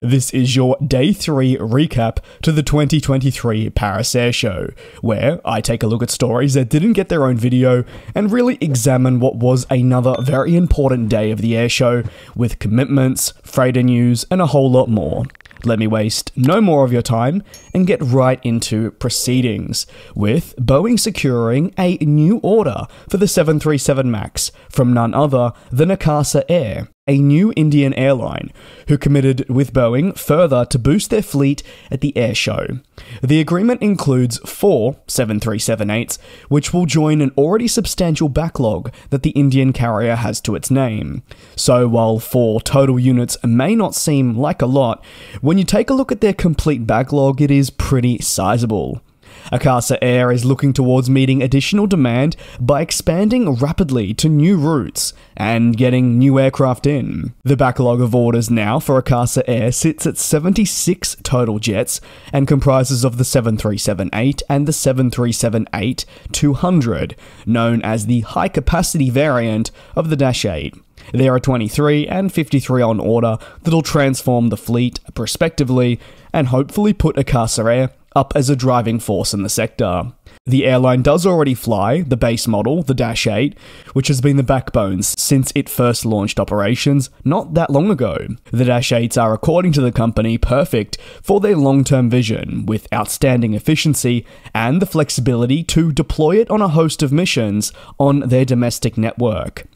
This is your Day 3 recap to the 2023 Paris Airshow, where I take a look at stories that didn't get their own video and really examine what was another very important day of the airshow, with commitments, freighter news, and a whole lot more. Let me waste no more of your time and get right into proceedings, with Boeing securing a new order for the 737 MAX from none other than Akasa Air, a new Indian airline, who committed with Boeing further to boost their fleet at the airshow. The agreement includes 4 737-8s, which will join an already substantial backlog that the Indian carrier has to its name. So while 4 total units may not seem like a lot, when you take a look at their complete backlog, it is pretty sizable. Akasa Air is looking towards meeting additional demand by expanding rapidly to new routes and getting new aircraft in. The backlog of orders now for Akasa Air sits at 76 total jets and comprises of the 737-8 and the 737-8-200, known as the high-capacity variant of the Dash 8. There are 23 and 53 on order that'll transform the fleet, respectively, and hopefully put Akasa Air up as a driving force in the sector. The airline does already fly the base model, the Dash 8, which has been the backbone since it first launched operations not that long ago. The Dash 8s are, according to the company, perfect for their long-term vision, with outstanding efficiency and the flexibility to deploy it on a host of missions on their domestic network.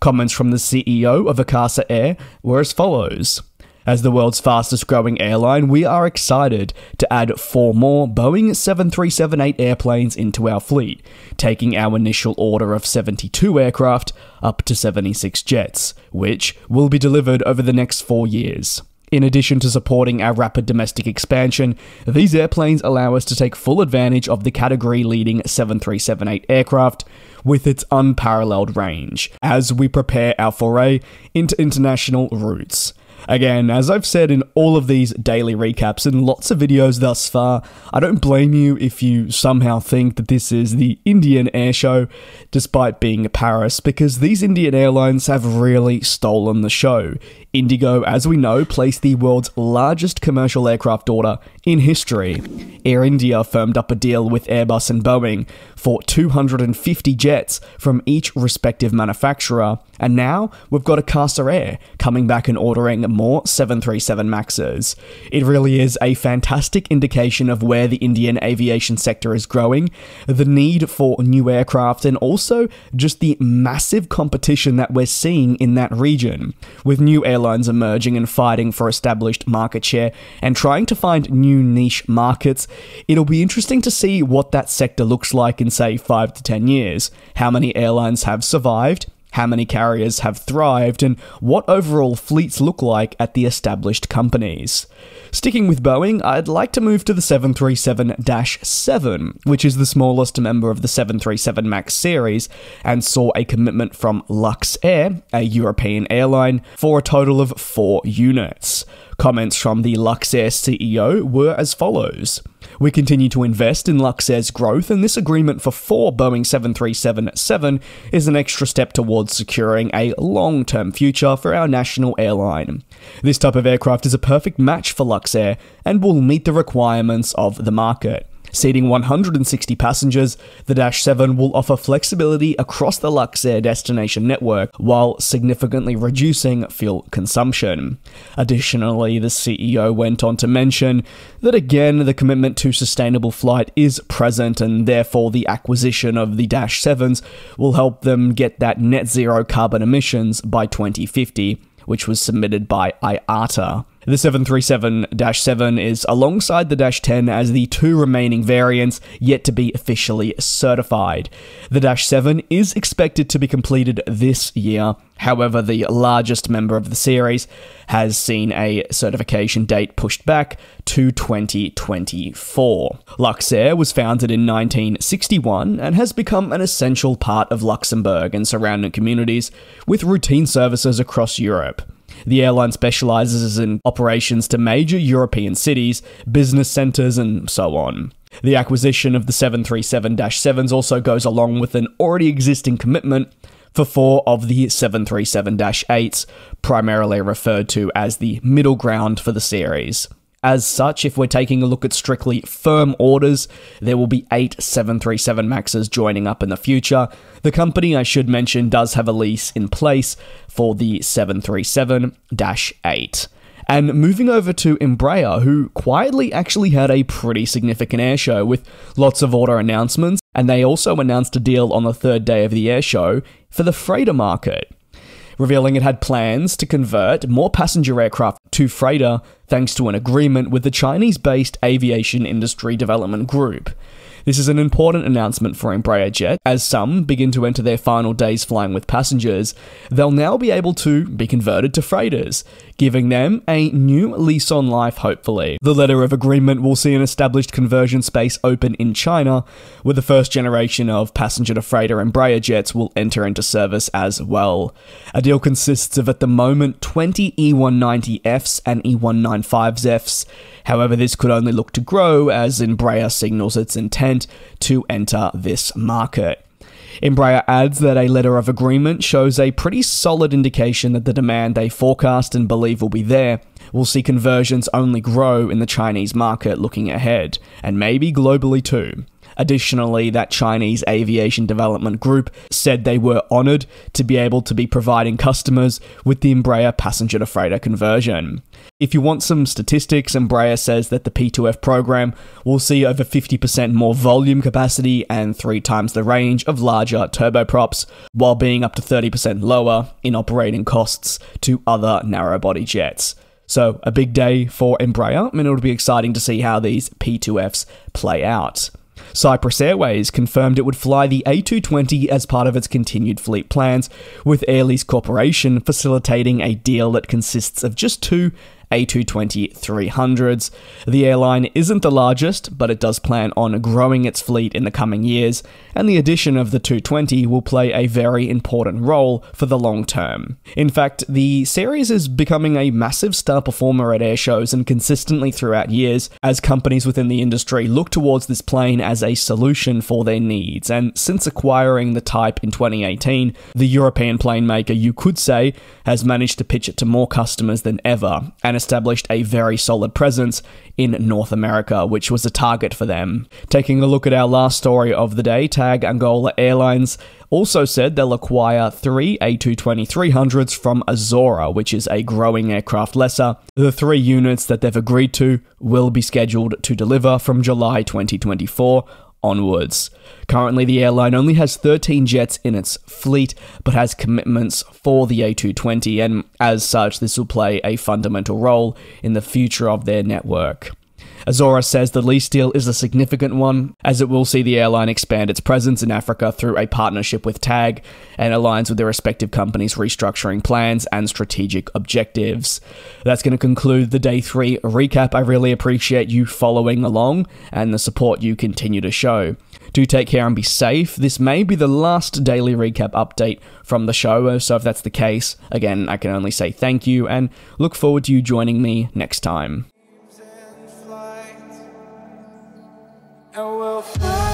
Comments from the CEO of Akasa Air were as follows. As the world's fastest growing airline, we are excited to add 4 more Boeing 737-8 airplanes into our fleet, taking our initial order of 72 aircraft up to 76 jets, which will be delivered over the next 4 years. In addition to supporting our rapid domestic expansion, these airplanes allow us to take full advantage of the category-leading 737-8 aircraft with its unparalleled range, as we prepare our foray into international routes. Again, as I've said in all of these daily recaps and lots of videos thus far, I don't blame you if you somehow think that this is the Indian airshow, despite being Paris, because these Indian airlines have really stolen the show. Indigo, as we know, placed the world's largest commercial aircraft order in history. Air India firmed up a deal with Airbus and Boeing for 250 jets from each respective manufacturer, and now we've got Akasa Air coming back and ordering more 737 MAXs. It really is a fantastic indication of where the Indian aviation sector is growing, the need for new aircraft, and also just the massive competition that we're seeing in that region, with new airlines emerging and fighting for established market share and trying to find new niche markets. It'll be interesting to see what that sector looks like in, say, 5 to 10 years. How many airlines have survived? How many carriers have thrived, and what overall fleets look like at the established companies. Sticking with Boeing, I'd like to move to the 737-7, which is the smallest member of the 737 MAX series, and saw a commitment from Luxair, a European airline, for a total of 4 units. Comments from the Luxair CEO were as follows. We continue to invest in Luxair's growth, and this agreement for 4 Boeing 737-7 is an extra step towards securing a long-term future for our national airline. This type of aircraft is a perfect match for Luxair and will meet the requirements of the market. Seating 160 passengers, the Dash 7 will offer flexibility across the Luxair destination network while significantly reducing fuel consumption. Additionally, the CEO went on to mention that again, the commitment to sustainable flight is present, and therefore the acquisition of the Dash 7s will help them get that net zero carbon emissions by 2050, which was submitted by IATA. The 737-7 is alongside the Dash 10 as the 2 remaining variants yet to be officially certified. The Dash 7 is expected to be completed this year. However, the largest member of the series has seen a certification date pushed back to 2024. Luxair was founded in 1961 and has become an essential part of Luxembourg and surrounding communities, with routine services across Europe. The airline specializes in operations to major European cities, business centers, and so on. The acquisition of the 737-7s also goes along with an already existing commitment for 4 of the 737-8s, primarily referred to as the middle ground for the series. As such, if we're taking a look at strictly firm orders, there will be 8 737 MAXs joining up in the future. The company, I should mention, does have a lease in place for the 737-8. And moving over to Embraer, who quietly actually had a pretty significant airshow with lots of order announcements, and they also announced a deal on the 3rd day of the airshow for the freighter market, revealing it had plans to convert more passenger aircraft to freighter thanks to an agreement with the Chinese-based Aviation Industry Development Group. This is an important announcement for Embraer Jet. As some begin to enter their final days flying with passengers, they'll now be able to be converted to freighters, giving them a new lease on life, hopefully. The letter of agreement will see an established conversion space open in China, where the first generation of passenger-to-freighter Embraer jets will enter into service as well. A deal consists of, at the moment, 20 E190Fs and E195Fs. However, this could only look to grow as Embraer signals its intent to enter this market. Embraer adds that a letter of agreement shows a pretty solid indication that the demand they forecast and believe will be there will see conversions only grow in the Chinese market looking ahead, and maybe globally too. Additionally, that Chinese Aviation Development Group said they were honoured to be able to be providing customers with the Embraer passenger-to-freighter conversion. If you want some statistics, Embraer says that the P2F program will see over 50% more volume capacity and 3 times the range of larger turboprops, while being up to 30% lower in operating costs to other narrow-body jets. So, a big day for Embraer, and it'll be exciting to see how these P2Fs play out. Cyprus Airways confirmed it would fly the A220 as part of its continued fleet plans, with Air Lease Corporation facilitating a deal that consists of just 2 A220-300s. The airline isn't the largest, but it does plan on growing its fleet in the coming years, and the addition of the 220 will play a very important role for the long term. In fact, the series is becoming a massive star performer at air shows and consistently throughout years, as companies within the industry look towards this plane as a solution for their needs. And since acquiring the type in 2018, the European plane maker, you could say, has managed to pitch it to more customers than ever, and established a very solid presence in North America, which was a target for them. Taking a look at our last story of the day, TAG Angola Airlines also said they'll acquire 3 A220-300s from Azora, which is a growing aircraft lessor. The 3 units that they've agreed to will be scheduled to deliver from July 2024 onwards. Currently, the airline only has 13 jets in its fleet, but has commitments for the A220, and as such, this will play a fundamental role in the future of their network. Azora says the lease deal is a significant one, as it will see the airline expand its presence in Africa through a partnership with TAG, and aligns with their respective companies' restructuring plans and strategic objectives. That's going to conclude the Day 3 recap. I really appreciate you following along and the support you continue to show. Do take care and be safe. This may be the last daily recap update from the show, so if that's the case, again, I can only say thank you and look forward to you joining me next time. And we'll fly.